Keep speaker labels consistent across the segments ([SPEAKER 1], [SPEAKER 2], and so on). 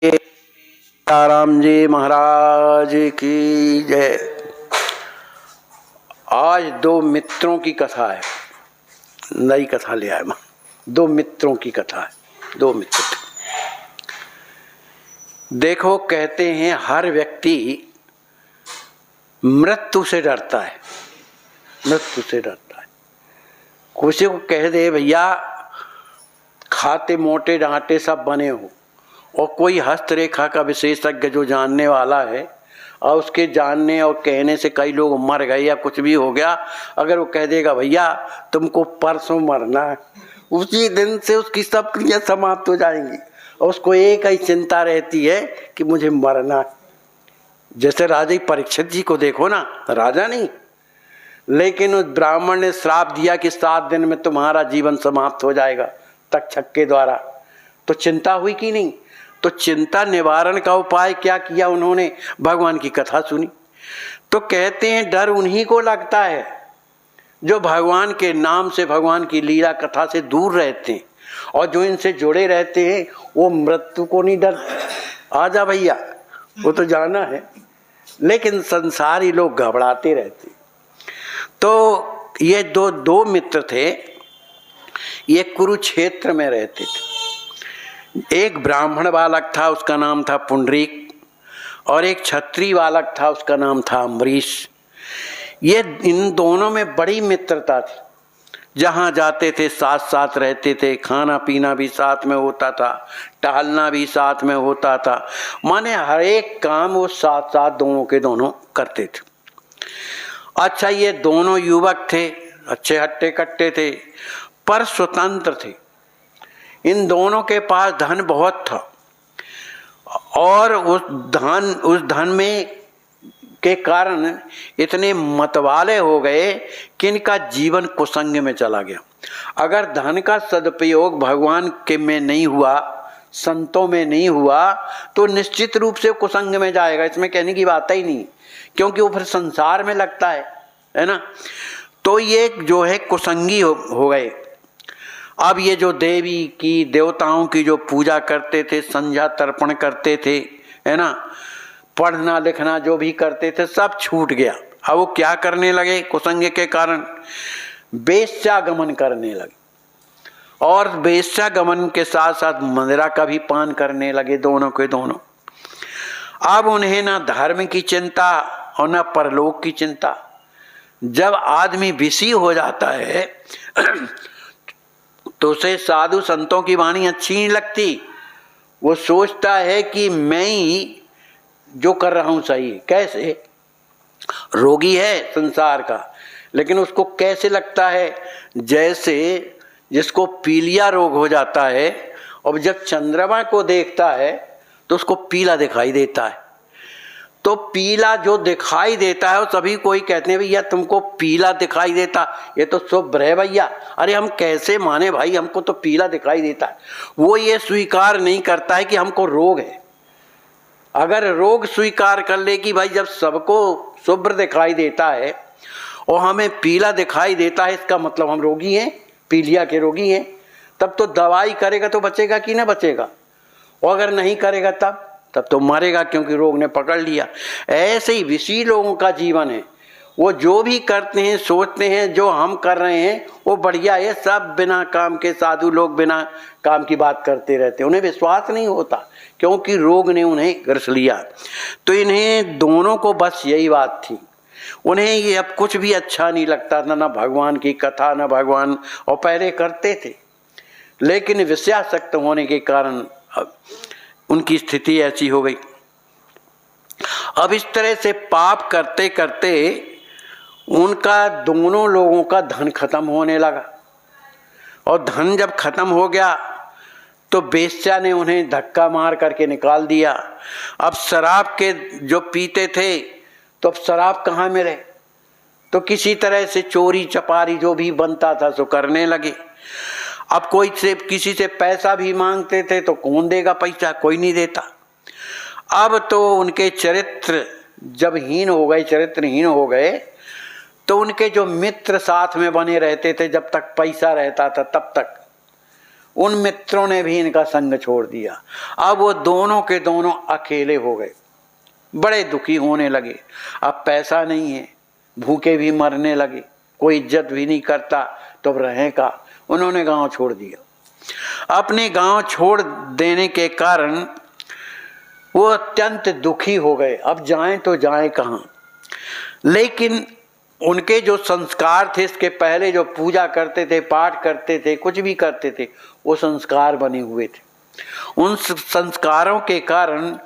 [SPEAKER 1] सीताराम जी महाराज की जय। आज दो मित्रों की कथा है, नई कथा ले आया मैं। दो मित्रों की कथा है। दो मित्र देखो, कहते हैं हर व्यक्ति मृत्यु से डरता है, मृत्यु से डरता है। किसी को कह दे भैया खाते मोटे डांटे सब बने हो, और कोई हस्तरेखा का विशेषज्ञ जो जानने वाला है और उसके जानने और कहने से कई लोग मर गए या कुछ भी हो गया, अगर वो कह देगा भैया तुमको परसों मरना है, उसी दिन से उसकी सब क्रिया समाप्त हो जाएंगी और उसको एक ही चिंता रहती है कि मुझे मरना है। जैसे राजा परीक्षित जी को देखो ना, राजा नहीं लेकिन उस ब्राह्मण ने श्राप दिया कि 7 दिन में तुम्हारा जीवन समाप्त हो जाएगा तक्षक के द्वारा, तो चिंता हुई कि नहीं? तो चिंता निवारण का उपाय क्या किया उन्होंने? भगवान की कथा सुनी। तो कहते हैं डर उन्हीं को लगता है जो भगवान के नाम से, भगवान की लीला कथा से दूर रहते हैं, और जो इनसे जुड़े रहते हैं वो मृत्यु को नहीं डरते। आजा भैया, वो तो जाना है, लेकिन संसारी लोग घबराते रहते। तो ये दो मित्र थे, ये कुरुक्षेत्र में रहते थे। एक ब्राह्मण बालक था, उसका नाम था पुंडरीक, और एक क्षत्रिय बालक था, उसका नाम था अम्बरीश। ये इन दोनों में बड़ी मित्रता थी। जहाँ जाते थे साथ साथ रहते थे, खाना पीना भी साथ में होता था, टहलना भी साथ में होता था, माने हर एक काम वो साथ साथ दोनों के दोनों करते थे। अच्छा, ये दोनों युवक थे, अच्छे हट्टे कट्टे थे, पर स्वतंत्र थे। इन दोनों के पास धन बहुत था, और उस धन में के कारण इतने मतवाले हो गए कि इनका जीवन कुसंग में चला गया। अगर धन का सदुपयोग भगवान के में नहीं हुआ, संतों में नहीं हुआ, तो निश्चित रूप से कुसंग में जाएगा, इसमें कहने की बात ही नहीं, क्योंकि वो फिर संसार में लगता है ना। तो ये जो है कुसंगी हो गए। अब ये जो देवी की, देवताओं की जो पूजा करते थे, संध्या तर्पण करते थे, है ना, पढ़ना लिखना जो भी करते थे सब छूट गया। अब वो क्या करने लगे? कुसंग के कारण वेश्यागमन करने लगे, और वेश्यागमन के साथ साथ मदिरा का भी पान करने लगे, दोनों के दोनों। अब उन्हें ना धर्म की चिंता और ना परलोक की चिंता। जब आदमी विषी हो जाता है तो उसे साधु संतों की वाणी अच्छी नहीं लगती। वो सोचता है कि मैं ही जो कर रहा हूं सही है। कैसे? रोगी है संसार का, लेकिन उसको कैसे लगता है? जैसे जिसको पीलिया रोग हो जाता है और जब चंद्रमा को देखता है तो उसको पीला दिखाई देता है। तो पीला जो दिखाई देता है वो सभी कोई कहते हैं भैया तुमको पीला दिखाई देता, ये तो शुभ्र है भैया। अरे हम कैसे माने भाई, हमको तो पीला दिखाई देता है। वो ये स्वीकार नहीं करता है कि हमको रोग है। अगर रोग स्वीकार कर ले कि भाई जब सबको शुभ्र दिखाई देता है और हमें पीला दिखाई देता है, इसका मतलब हम रोगी हैं, पीलिया के रोगी हैं, तब तो दवाई करेगा तो बचेगा कि ना बचेगा, और अगर नहीं करेगा तब तो मरेगा, क्योंकि रोग ने पकड़ लिया। ऐसे ही विषी लोगों का जीवन है। वो जो भी करते हैं सोचते हैं जो हम कर रहे हैं वो बढ़िया है। सब बिना काम के साधु लोग बिना काम की बात करते रहते, उन्हें विश्वास नहीं होता क्योंकि रोग ने उन्हें ग्रस लिया। तो इन्हें दोनों को बस यही बात थी, उन्हें ये अब कुछ भी अच्छा नहीं लगता था, ना भगवान की कथा ना भगवान, और पहले करते थे लेकिन विषयासक्त होने के कारण उनकी स्थिति ऐसी हो गई। अब इस तरह से पाप करते करते उनका, दोनों लोगों का धन खत्म होने लगा, और धन जब खत्म हो गया तो वेश्या ने उन्हें धक्का मार करके निकाल दिया। अब शराब के जो पीते थे तो अब शराब कहाँ मिले, तो किसी तरह से चोरी चपारी जो भी बनता था सो करने लगे। अब कोई से किसी से पैसा भी मांगते थे तो कौन देगा पैसा, कोई नहीं देता। अब तो उनके चरित्र जब हीन हो गए, चरित्रहीन हो गए, तो उनके जो मित्र साथ में बने रहते थे जब तक पैसा रहता था तब तक, उन मित्रों ने भी इनका संग छोड़ दिया। अब वो दोनों के दोनों अकेले हो गए, बड़े दुखी होने लगे। अब पैसा नहीं है, भूखे भी मरने लगे, कोई इज्जत भी नहीं करता, तो अब रहें का। उन्होंने गांव छोड़ दिया। अपने गांव छोड़ देने के कारण वो अत्यंत दुखी हो गए। अब जाएं तो जाएं कहाँ। लेकिन उनके जो संस्कार थे, इसके पहले जो पूजा करते थे, पाठ करते थे, कुछ भी करते थे, वो संस्कार बने हुए थे। उन संस्कारों के कारण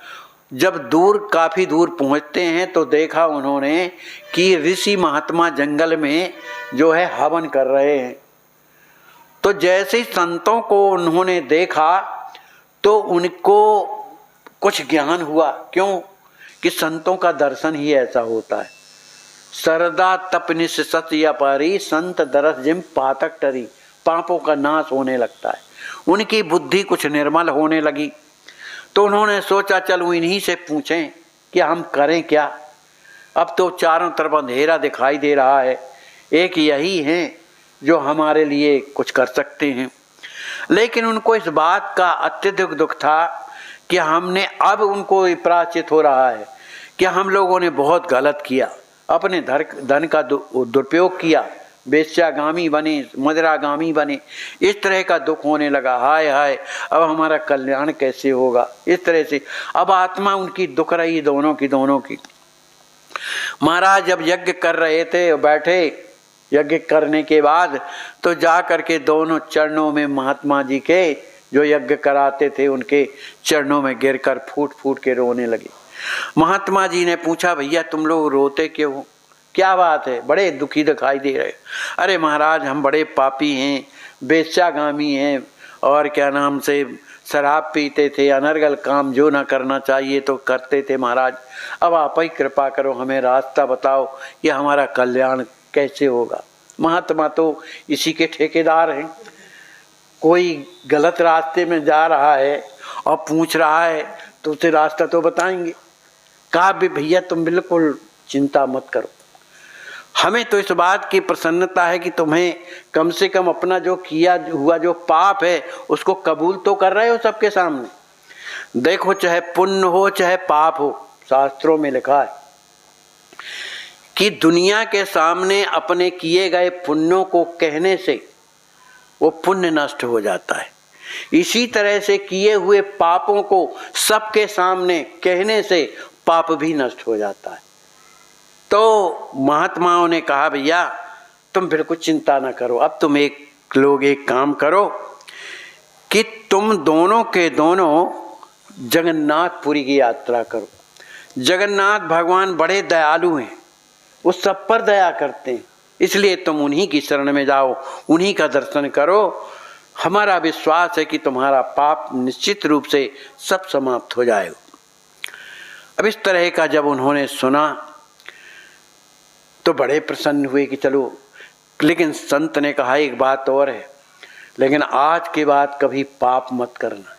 [SPEAKER 1] जब काफी दूर पहुंचते हैं तो देखा उन्होंने कि ऋषि महात्मा जंगल में जो है हवन कर रहे हैं। तो जैसे ही संतों को उन्होंने देखा तो उनको कुछ ज्ञान हुआ। क्यों? कि संतों का दर्शन ही ऐसा होता है। सरदा तपनिस सत्य पारी, संत दरस जिम पातक टरी। पापों का नाश होने लगता है, उनकी बुद्धि कुछ निर्मल होने लगी। तो उन्होंने सोचा चलो इन्हीं से पूछें कि हम करें क्या। अब तो चारों तरफ अंधेरा दिखाई दे रहा है, एक यही हैं जो हमारे लिए कुछ कर सकते हैं। लेकिन उनको इस बात का अत्यधिक दुख था कि हमने, अब उनको प्रायश्चित हो रहा है कि हम लोगों ने बहुत गलत किया, अपने धन का दुरुपयोग किया, वेश्यागामी बने, मदिरागामी बने। इस तरह का दुख होने लगा। हाय हाय, अब हमारा कल्याण कैसे होगा। इस तरह से अब आत्मा उनकी दुख रही, दोनों की। महाराज जब यज्ञ कर रहे थे, बैठे यज्ञ करने के बाद तो जा करके दोनों चरणों में महात्मा जी के जो यज्ञ कराते थे उनके चरणों में गिरकर फूट फूट के रोने लगे। महात्मा जी ने पूछा, भैया तुम लोग रोते क्यों हो, क्या बात है, बड़े दुखी दिखाई दे रहे। अरे महाराज हम बड़े पापी हैं, वेश्यागामी हैं, और क्या नाम से शराब पीते थे, अनर्गल काम जो ना करना चाहिए तो करते थे। महाराज अब आप ही कृपा करो, हमें रास्ता बताओ कि हमारा कल्याण कैसे होगा। महात्मा तो इसी के ठेकेदार हैं। कोई गलत रास्ते में जा रहा है और पूछ रहा है तो उसे रास्ता तो बताएंगे। कहा भी भैया तुम बिल्कुल चिंता मत करो, हमें तो इस बात की प्रसन्नता है कि तुम्हें कम से कम अपना जो किया हुआ जो पाप है उसको कबूल तो कर रहे हो सबके सामने। देखो चाहे पुण्य हो चाहे पाप हो, शास्त्रों में लिखा है कि दुनिया के सामने अपने किए गए पुण्यों को कहने से वो पुण्य नष्ट हो जाता है। इसी तरह से किए हुए पापों को सबके सामने कहने से पाप भी नष्ट हो जाता है। तो महात्माओं ने कहा भैया तुम बिल्कुल चिंता ना करो, अब तुम एक काम करो कि तुम दोनों के दोनों जगन्नाथपुरी की यात्रा करो। जगन्नाथ भगवान बड़े दयालु हैं, वो सब पर दया करते हैं, इसलिए तुम उन्हीं की शरण में जाओ, उन्हीं का दर्शन करो। हमारा विश्वास है कि तुम्हारा पाप निश्चित रूप से सब समाप्त हो जाएगा। अब इस तरह का जब उन्होंने सुना तो बड़े प्रसन्न हुए कि चलो, लेकिन संत ने कहा एक बात और है, लेकिन आज के बाद कभी पाप मत करना,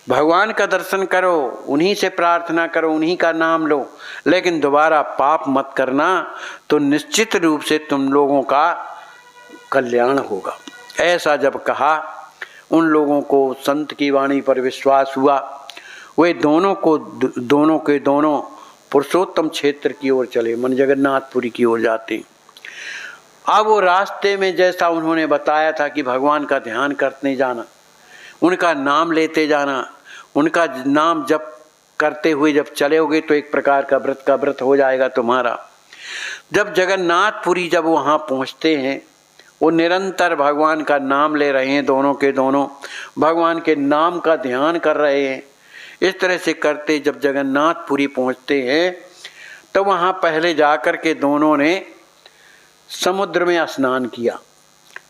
[SPEAKER 1] भगवान का दर्शन करो, उन्हीं से प्रार्थना करो, उन्हीं का नाम लो, लेकिन दोबारा पाप मत करना, तो निश्चित रूप से तुम लोगों का कल्याण होगा। ऐसा जब कहा उन लोगों को संत की वाणी पर विश्वास हुआ। वे दोनों के दोनों पुरुषोत्तम क्षेत्र की ओर चले, मन जगन्नाथपुरी की ओर जाते। अब वो रास्ते में जैसा उन्होंने बताया था कि भगवान का ध्यान करते जाना, उनका नाम लेते जाना, उनका नाम जप करते हुए जब चलोगे तो एक प्रकार का व्रत हो जाएगा तुम्हारा। जब जगन्नाथपुरी जब वहाँ पहुँचते हैं, वो निरंतर भगवान का नाम ले रहे हैं, दोनों के दोनों भगवान के नाम का ध्यान कर रहे हैं। इस तरह से करते जब जगन्नाथपुरी पहुँचते हैं तो वहाँ पहले जाकर के दोनों ने समुद्र में स्नान किया।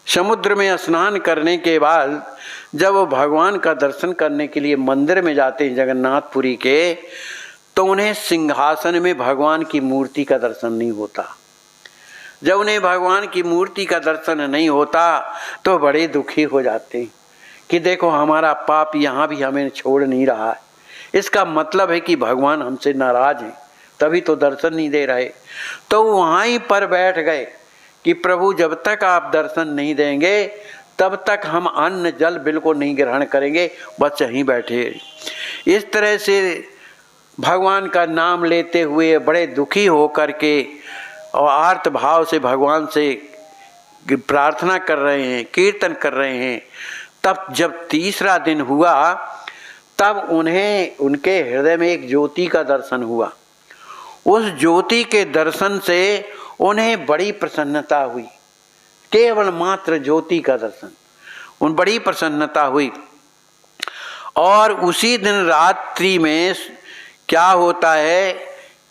[SPEAKER 1] समुद्र में स्नान करने के बाद जब वो भगवान का दर्शन करने के लिए मंदिर में जाते हैं जगन्नाथपुरी के, तो उन्हें सिंहासन में भगवान की मूर्ति का दर्शन नहीं होता। जब उन्हें भगवान की मूर्ति का दर्शन नहीं होता तो बड़े दुखी हो जाते हैं कि देखो हमारा पाप यहाँ भी हमें छोड़ नहीं रहा है। इसका मतलब है कि भगवान हमसे नाराज हैं, तभी तो दर्शन नहीं दे रहे। तो वहाँ ही पर बैठ गए कि प्रभु जब तक आप दर्शन नहीं देंगे तब तक हम अन्न जल बिल्कुल नहीं ग्रहण करेंगे, बस यहीं बैठे। इस तरह से भगवान का नाम लेते हुए बड़े दुखी होकर के और आर्त भाव से भगवान से प्रार्थना कर रहे हैं, कीर्तन कर रहे हैं। तब जब तीसरा दिन हुआ तब उन्हें उनके हृदय में एक ज्योति का दर्शन हुआ। उस ज्योति के दर्शन से उन्हें बड़ी प्रसन्नता हुई। केवल मात्र ज्योति का दर्शन, उन बड़ी प्रसन्नता हुई। और उसी दिन रात्रि में क्या होता है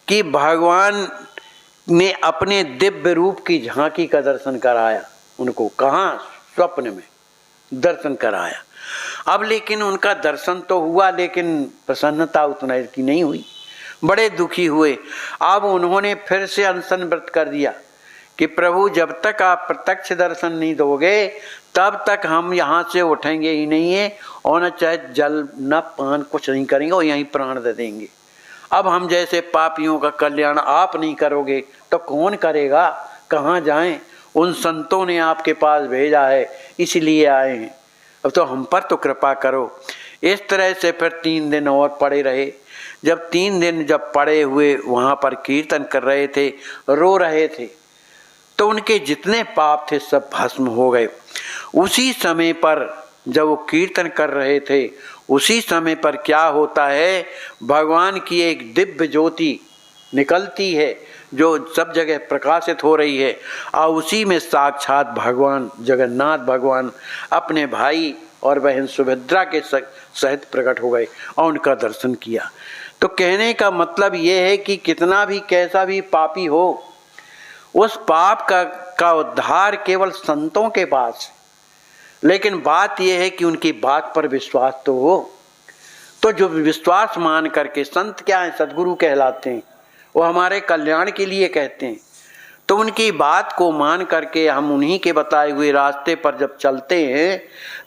[SPEAKER 1] कि भगवान ने अपने दिव्य रूप की झांकी का दर्शन कराया उनको। कहाँ? स्वप्न में दर्शन कराया। अब लेकिन उनका दर्शन तो हुआ, लेकिन प्रसन्नता उतना की नहीं हुई, बड़े दुखी हुए। अब उन्होंने फिर से अनशन व्रत कर दिया कि प्रभु जब तक आप प्रत्यक्ष दर्शन नहीं दोगे तब तक हम यहाँ से उठेंगे ही नहीं है, और न चाहे जल न पान कुछ नहीं करेंगे और यहीं प्राण दे देंगे। अब हम जैसे पापियों का कल्याण आप नहीं करोगे तो कौन करेगा? कहाँ जाएं? उन संतों ने आपके पास भेजा है, इसलिए आए हैं। अब तो हम पर तो कृपा करो। इस तरह से फिर 3 दिन और पड़े रहे। जब 3 दिन जब पड़े हुए वहाँ पर कीर्तन कर रहे थे, रो रहे थे, तो उनके जितने पाप थे सब भस्म हो गए। उसी समय पर जब वो कीर्तन कर रहे थे, उसी समय पर क्या होता है, भगवान की एक दिव्य ज्योति निकलती है जो सब जगह प्रकाशित हो रही है। और उसी में साक्षात भगवान जगन्नाथ भगवान अपने भाई और बहन सुभद्रा के सहित प्रकट हो गए और उनका दर्शन किया। तो कहने का मतलब ये है कि कितना भी कैसा भी पापी हो, उस पाप का उद्धार केवल संतों के पास है। लेकिन बात यह है कि उनकी बात पर विश्वास तो हो। तो जो विश्वास मान करके, संत क्या है? सद्गुरु कहलाते हैं, वो हमारे कल्याण के लिए कहते हैं। तो उनकी बात को मान करके हम उन्हीं के बताए हुए रास्ते पर जब चलते हैं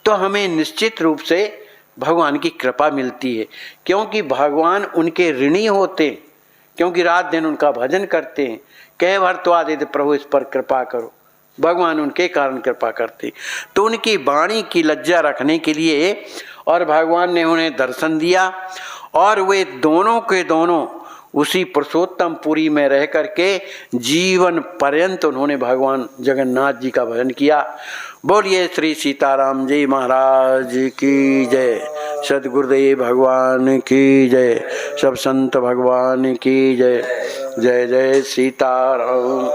[SPEAKER 1] तो हमें निश्चित रूप से भगवान की कृपा मिलती है। क्योंकि भगवान उनके ऋणी होते हैं, क्योंकि रात दिन उनका भजन करते हैं। कह भर तो आदित्य प्रभु इस पर कृपा करो, भगवान उनके कारण कृपा करते। तो उनकी वाणी की लज्जा रखने के लिए और भगवान ने उन्हें दर्शन दिया, और वे दोनों के दोनों उसी पुरुषोत्तम पुरी में रह करके जीवन पर्यंत उन्होंने भगवान जगन्नाथ जी का भजन किया। बोलिए श्री सीताराम जी महाराज की जय, सद्गुरुदेव भगवान की जय, सब संत भगवान की जय। जय जय सीताराम।